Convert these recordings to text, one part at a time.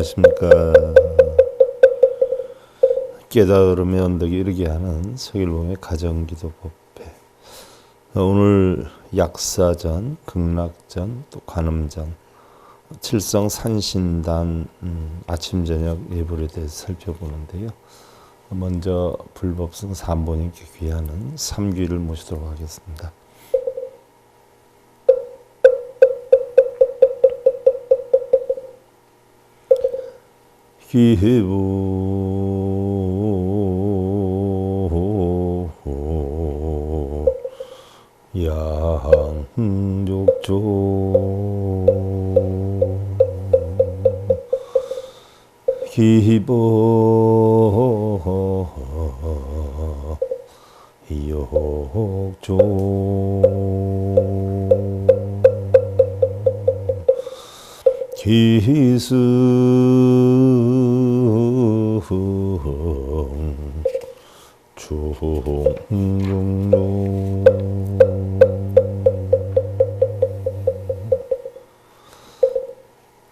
안녕하십니까. 깨달음의 언덕에 이르게 하는 서길봉의 가정기도법회. 오늘 약사전, 극락전, 또 관음전, 칠성산신단 아침 저녁 예불에 대해서 살펴보는데요. 먼저 불법성 삼보님께 귀하는 삼귀를 모시도록 하겠습니다. 기부 양족조 기보 욕조 기스 중룡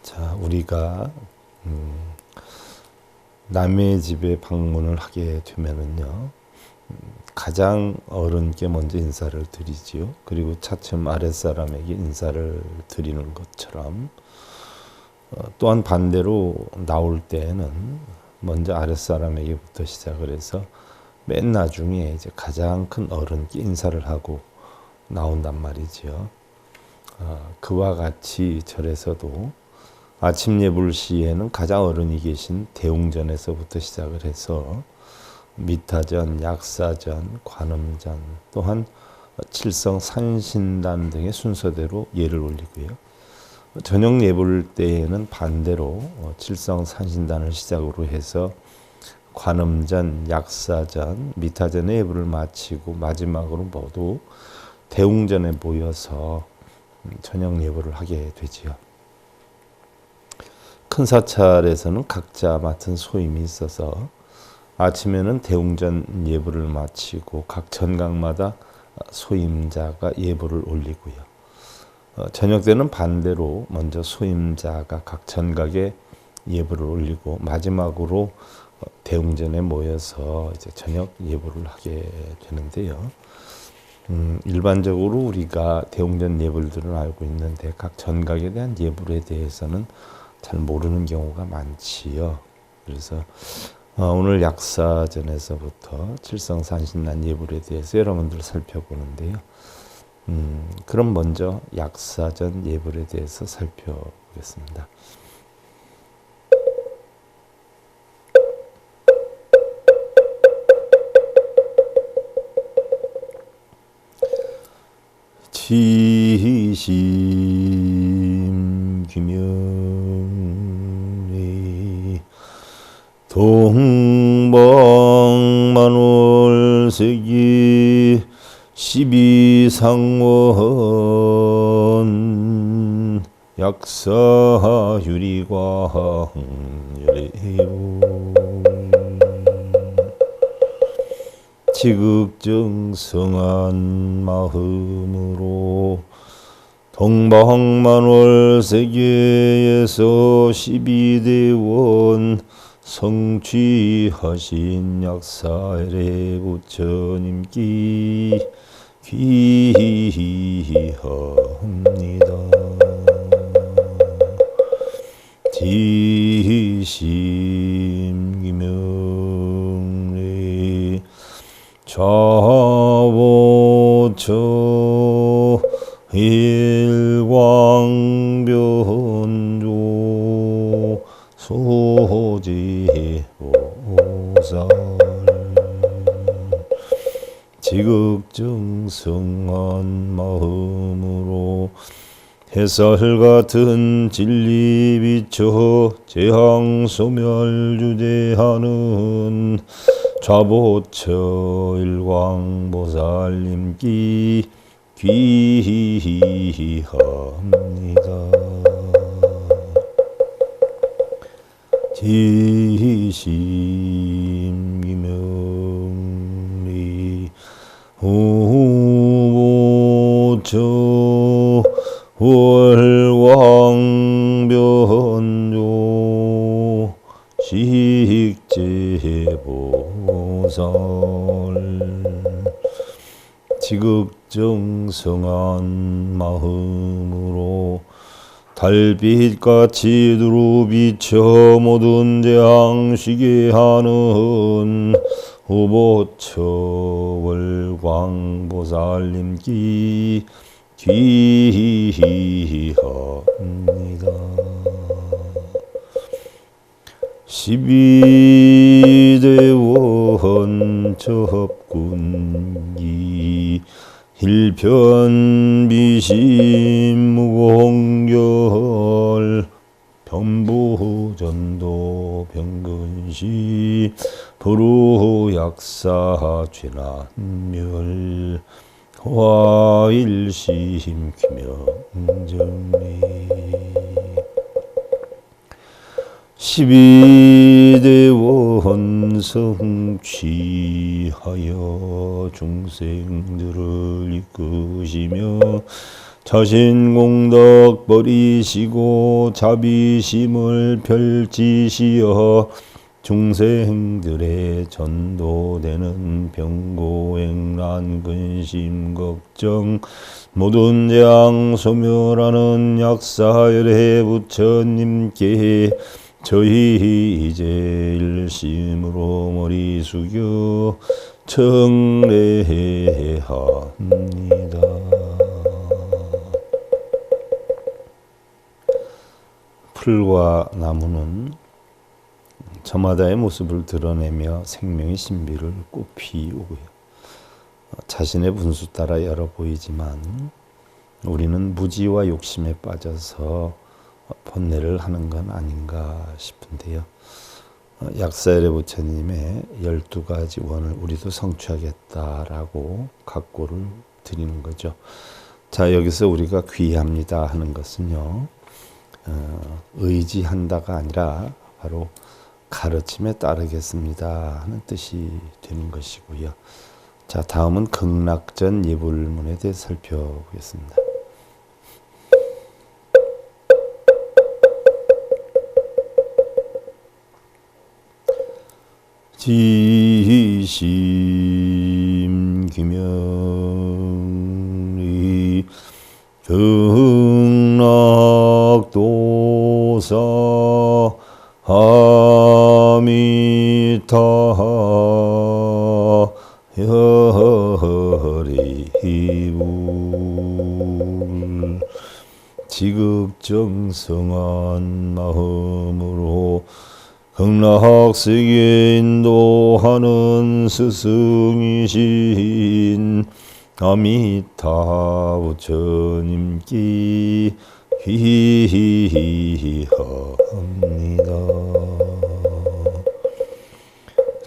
자, 우리가 남의 집에 방문을 하게 되면은요, 가장 어른께 먼저 인사를 드리지요. 그리고 차츰 아랫사람에게 인사를 드리는 것처럼 또한 반대로 나올 때에는 먼저 아랫사람에게부터 시작을 해서 맨 나중에 이제 가장 큰 어른께 인사를 하고 나온단 말이지요. 그와 같이 절에서도 아침 예불 시에는 가장 어른이 계신 대웅전에서부터 시작을 해서 미타전, 약사전, 관음전, 또한 칠성산신단 등의 순서대로 예를 올리고요. 저녁 예불 때에는 반대로 칠성산신단을 시작으로 해서 관음전, 약사전, 미타전의 예불을 마치고 마지막으로 모두 대웅전에 모여서 저녁 예불을 하게 되지요. 큰 사찰에서는 각자 맡은 소임이 있어서 아침에는 대웅전 예불을 마치고 각 전각마다 소임자가 예불을 올리고요. 저녁 때는 반대로 먼저 소임자가 각 전각에 예불을 올리고 마지막으로 대웅전에 모여서 이제 저녁 예불을 하게 되는데요. 일반적으로 우리가 대웅전 예불들은 알고 있는데 각 전각에 대한 예불에 대해서는 잘 모르는 경우가 많지요. 그래서 오늘 약사전에서부터 칠성산신단 예불에 대해서 여러분들 살펴보는데요. 그럼 먼저 약사전 예불에 대해서 살펴보겠습니다. 지심 규명이 동방만월세기 12상원 약사유리광열애요 지극정성한 마음으로 동방만월세계에서 12대원 성취하신 약사엘의 부처님께 귀합니다. 지심기명례 좌보처 일광변조 소지보살 지극정성한 마음으로 햇살 같은 진리 비춰 재앙소멸주대하는 좌보처 일광보살님께 귀합니다. 지심기명리 후보처 월광변조 대보살 지극정성한 마음으로 달빛같이 두루 비쳐 모든 재앙시게 하는 후보처 월광보살님께 귀합니다. 12대원 접군기 일편비심 무공결 변부전도 병근시 불우약사 죄난멸 화일심 기명정리 12대원 성취하여 중생들을 이끄시며 자신공덕 버리시고 자비심을 펼치시어 중생들의 전도되는 병고행난 근심 걱정 모든 재앙 소멸하는 약사열애 부처님께 저희 이제 일심으로 머리 숙여 청례합니다. 풀과 나무는 저마다의 모습을 드러내며 생명의 신비를 꽃피우고요. 자신의 분수 따라 열어 보이지만 우리는 무지와 욕심에 빠져서 번뇌를 하는 건 아닌가 싶은데요. 약사열애 부처님의 12가지 원을 우리도 성취하겠다라고 각고를 드리는 거죠. 자, 여기서 우리가 귀합니다 하는 것은요. 의지한다가 아니라 바로 가르침에 따르겠습니다 하는 뜻이 되는 것이고요. 자, 다음은 극락전 예불문에 대해 살펴보겠습니다. 지심 기명리 극락도사 아미타 여리불 지극정성한 마음으로 극락세계 인도하는 스승이신 아미타 부처님께 귀합니다.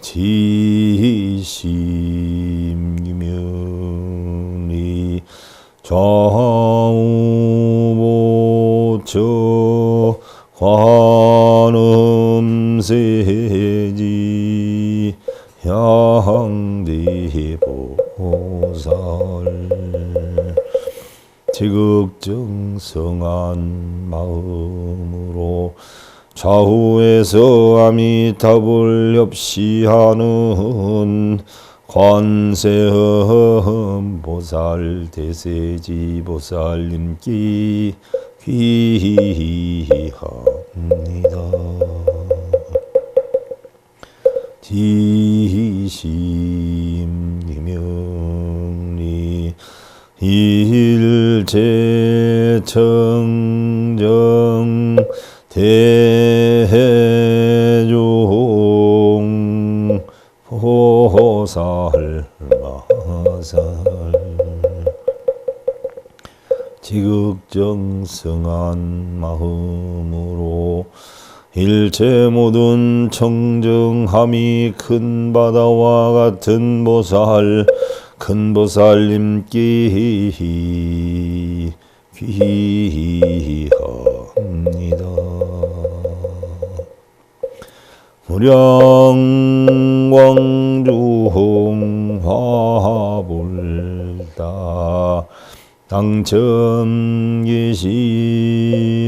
지심기명리 좌우보처 관음세지 향대보살 지극정성한 마음으로 좌우에서 아미타불 협시하는 관세음보살 대세지보살님께 귀합니다. 지심기명리 일체청정 대종 보살 마살 지극정성한 마음으로 일체 모든 청정함이 큰 바다와 같은 보살 큰 보살님께 귀합니다. 무량광중 화불다 당첨계시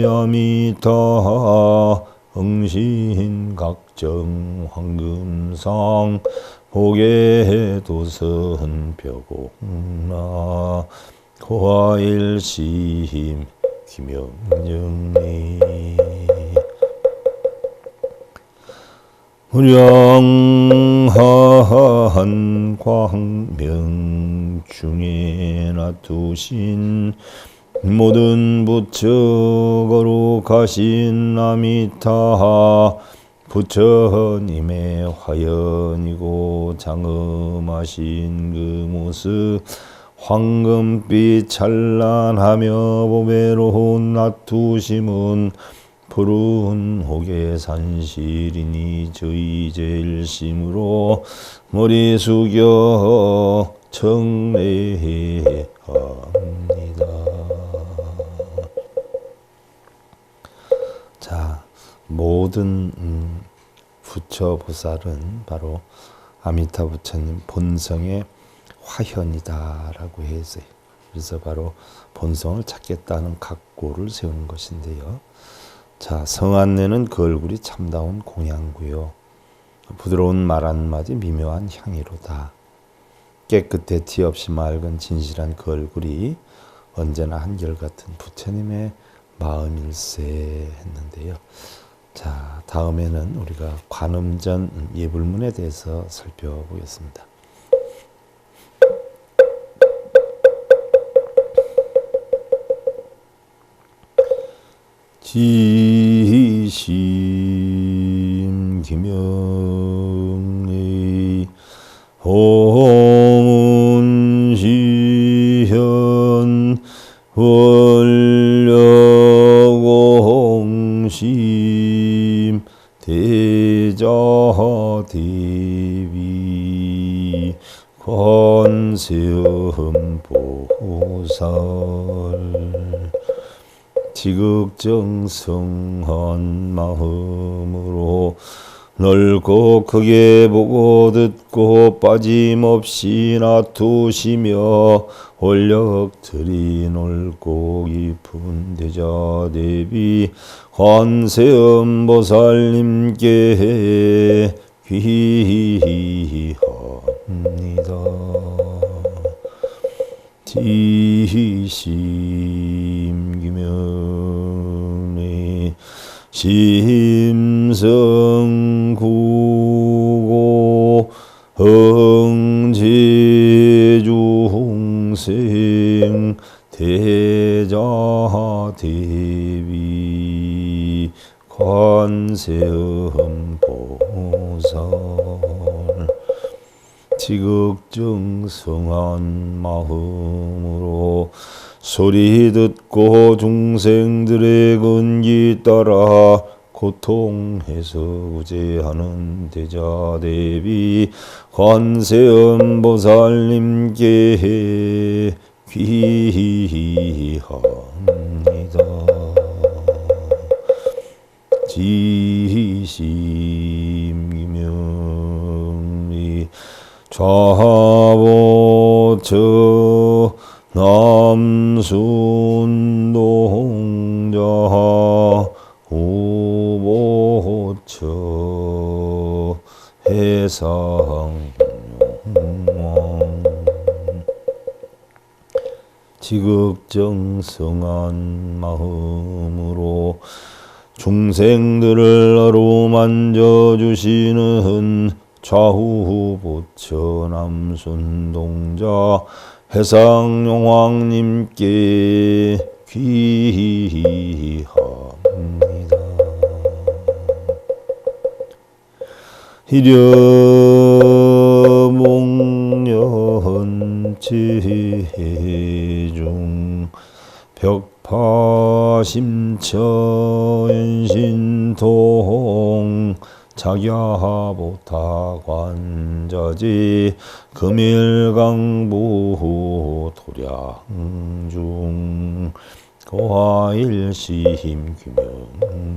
아미타 응신각자 국정 황금상 복의 도선 벼공나 고화일심 김영정리 무량한 광명 중에 놔두신 모든 부처 거룩하신 아미타 부처님의 화연이고 장엄하신 그 모습 황금빛 찬란하며 보배로운 놔두심은 푸른 혹의 산실이니 저희 제일심으로 머리 숙여 청례합니다. 자, 모든 부처 보살은 바로 아미타 부처님 본성의 화현이다라고 해서 그래서 바로 본성을 찾겠다는 각고를 세우는 것인데요. 자, 성안내는 그 얼굴이 참다운 공양구요. 부드러운 말 한마디 미묘한 향이로다. 깨끗해 티 없이 맑은 진실한 그 얼굴이 언제나 한결같은 부처님의 마음일세 했는데요. 자, 다음에는 우리가 관음전 예불문에 대해서 살펴보겠습니다. 지심 기명리 호문시현 원려공심 대자대비 관세음보살 지극정성한 마음으로 넓고 크게 보고 듣고 빠짐없이 놔두시며 원력들이 넓고 깊은 대자대비 관세음보살님께 귀합니다. 지심기명리 심성구고 흥제중생 대자대비 관세음보살 지극정성한 마음으로 소리 듣고 중생들의 근기 따라 고통해서 구제하는 대자대비 관세음보살님께 귀합니다. 지심기명리 좌보처 남순동자 우보처 해상용왕 지극정성한 마음으로 중생들을 어루만져 주시는 좌우보처 남순동자 해상용왕님께 귀합니다. 희려목련 제중 벽파심처연신통 작야보타관자지 금일강부 도량중 고화일심 규명정리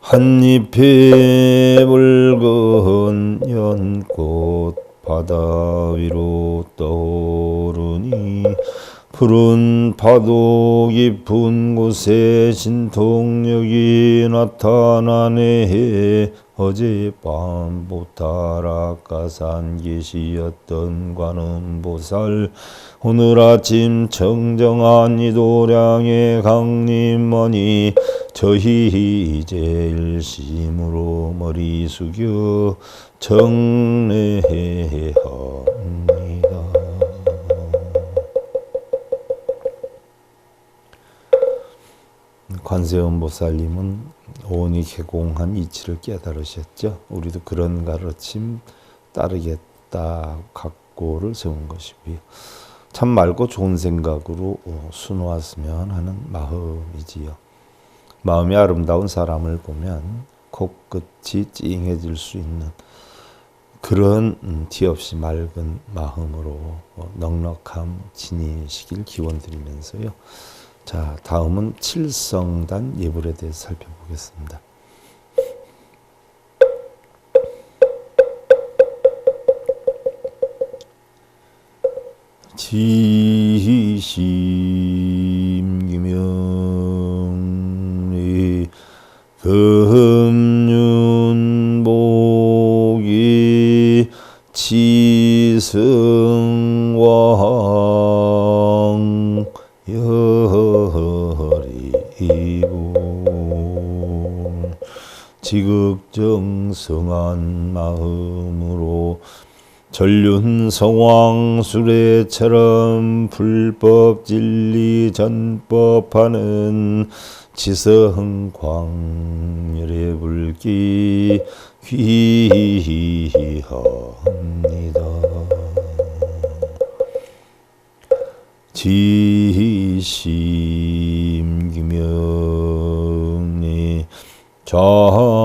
한잎에 붉은 연꽃 바다 위로 떠오르니 푸른 파도 깊은 곳에 신통력이 나타나네. 어젯밤 보타락가산 계시였던 관음보살, 오늘 아침 청정한 이 도량의 강림머니, 저희 이제 일심으로 머리 숙여 정례합니다. 관세음보살님은 오온이 개공한 이치를 깨달으셨죠. 우리도 그런 가르침 따르겠다 각고를 세운 것이고요. 참 맑고 좋은 생각으로 수놓았으면 하는 마음이지요. 마음이 아름다운 사람을 보면 코끝이 찡해질 수 있는 그런 티 없이 맑은 마음으로 넉넉함 지니시길 기원드리면서요. 자, 다음은 칠성단 예불에 대해서 살펴보겠습니다. 지심기명리 금륜복이 지승왕 여리고 지극정성한 마음으로 전륜성왕 수레처럼 불법 진리 전법하는 지성 광열의 불기 귀합니다. 지심기명리 좌우보처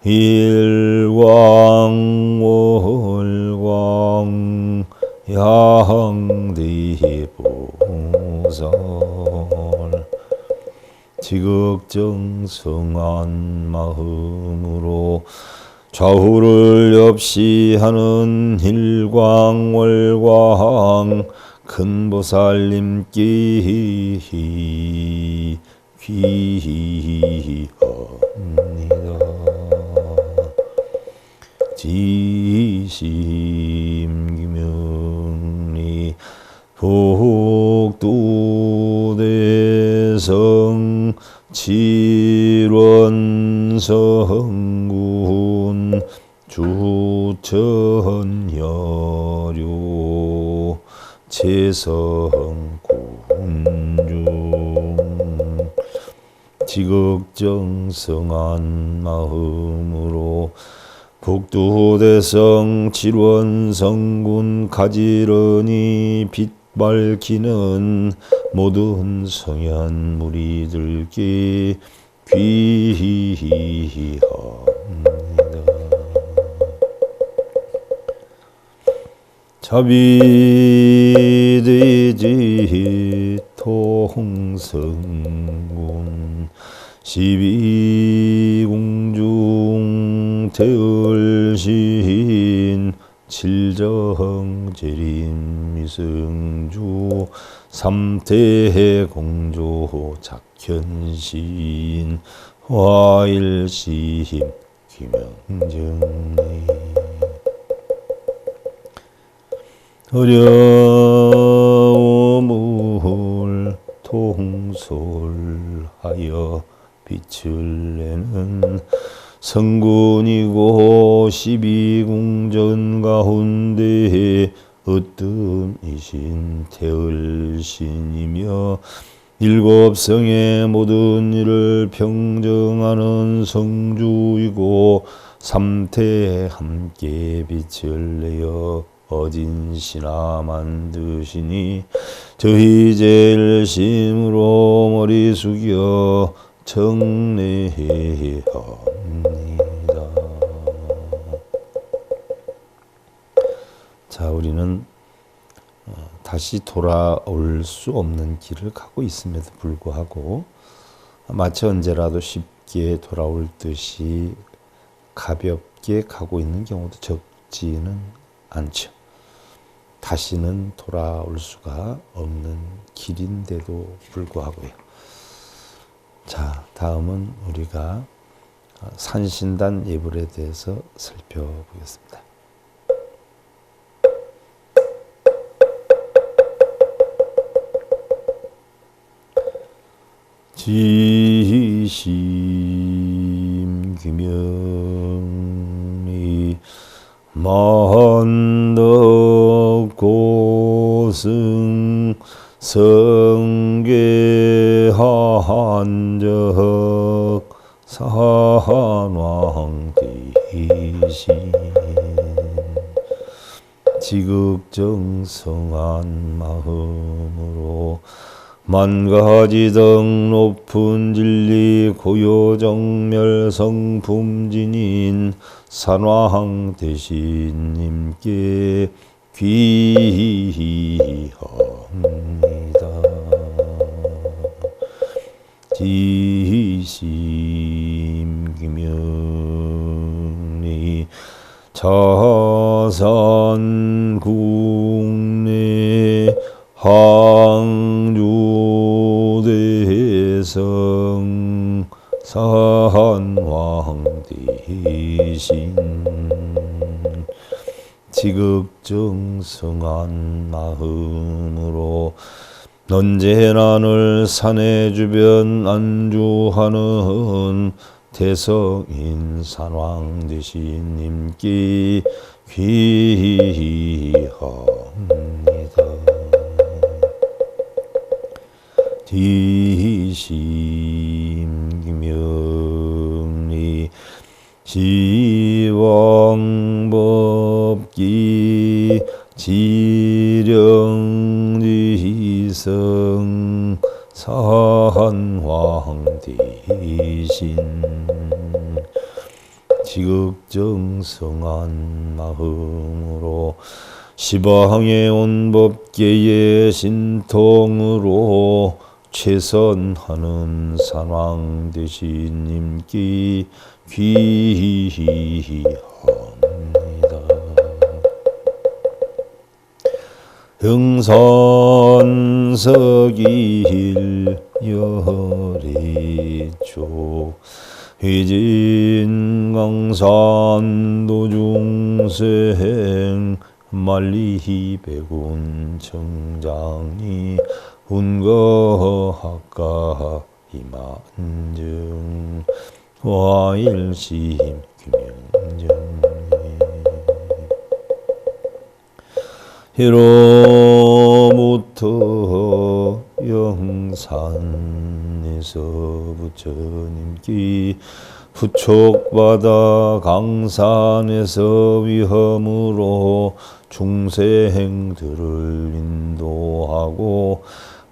일광월광 양대보살 지극정성한 마음으로 좌우를 없이하는 일광월광 큰보살님께 귀합니다. 지심기명리 복도대성 칠원성군 주천여료 재성군중 지극정성한 마음으로 복도대성 칠원성군 가지런히 빛 밝히는 모든 성현 무리들께 귀합니다. 자비돼지 통성군 십이궁중 태을신 칠정재림미승주 삼태공조 작현신 화일심 귀명정리 어려움을 통솔하여 빛을 내는 성군이고 십이궁전 가운데 으뜸이신 태을신이며 일곱성의 모든 일을 평정하는 성주이고 삼태에 함께 빛을 내어 어진시나 만드시니 저희 제일심으로 머리 숙여 정례합니다. 자, 우리는 다시 돌아올 수 없는 길을 가고 있음에도 불구하고 마치 언제라도 쉽게 돌아올 듯이 가볍게 가고 있는 경우도 적지는 않죠. 다시는 돌아올 수가 없는 길인데도 불구하고요. 자, 다음은 우리가 산신단 예불에 대해서 살펴보겠습니다. 지심규명이 만덕고승 성계한적 산왕대신 지극정성한 마음으로 만가지 등 높은 진리 고요정멸 성품진인 산왕 대신님께 귀합니다. 지심기명리 자산국내 항주대성 산왕대신 지극정성한 마음으로 언제나 늘 산해 주변 안주하는 대성인 산왕 대신님께 귀합니다. 지심기명리 지왕법기 지령지성 산왕대신 지극정성한 마음으로 시방의 온 법계의 신통으로 최선하는 산왕 대신님께 귀합니다. 흥선석일 열애조 회진강산도중생 만리백운 청장리 운거학가 이만증 와일심 규명정 히로부터 영산에서 부처님께 부촉받아 강산에서 위험으로 중생들을 인도하고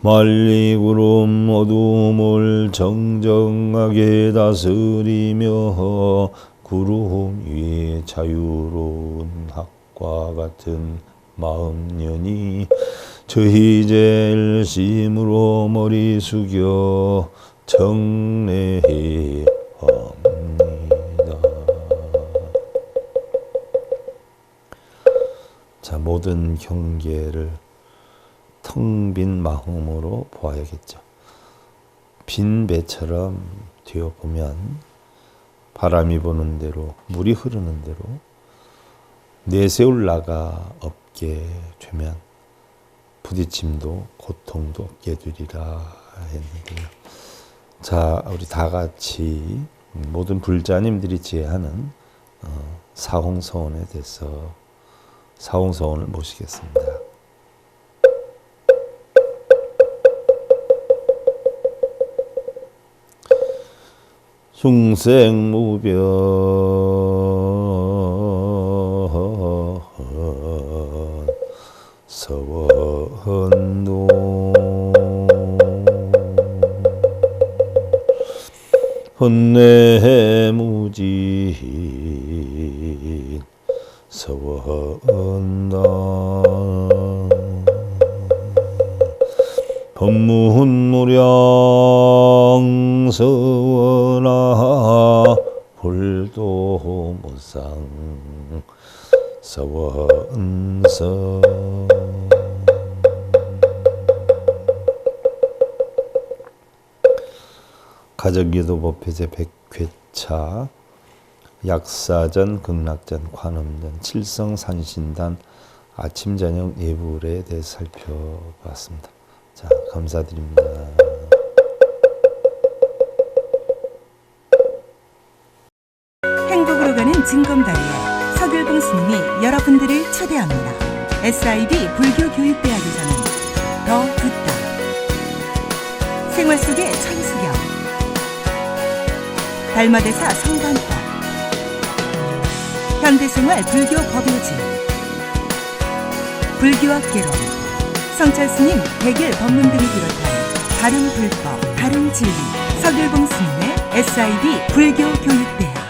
만리구름 어둠을 정정하게 다스리며 구름 위에 자유로운 학과 같은 마음년이 저희제일심으로 머리 숙여 청례해 합니다. 자, 모든 경계를 텅 빈 마음으로 보아야겠죠. 빈 배처럼 되어보면 바람이 부는 대로 물이 흐르는 대로 내세울 나가 없게 되면 부딪힘도 고통도 없게 되리라 했는데요. 자, 우리 다 같이 모든 불자님들이 지혜하는 사홍서원에 대해서 사홍서원을 모시겠습니다. 흉생무변 서원도 헌내무진 서원다 법문무량 서원아 불도무상 서원서 가정기도법회 제100회차 약사전, 극락전, 관음전, 칠성산신단 아침 저녁 예불에 대해서 살펴봤습니다. 자, 감사드립니다. 행복으로 가는 징검다리에 서길봉 스님이 여러분들을 초대합니다. SIB 불교교육대학에서는 더 듣다, 생활 속의 천수경, 달마대사 성관법, 현대생활 불교 법요지, 불교학 개론, 성찰스님 백일 법문 등을 비롯한 다른 불법, 다른 진리, 서길봉 스님의 SIB 불교교육대학.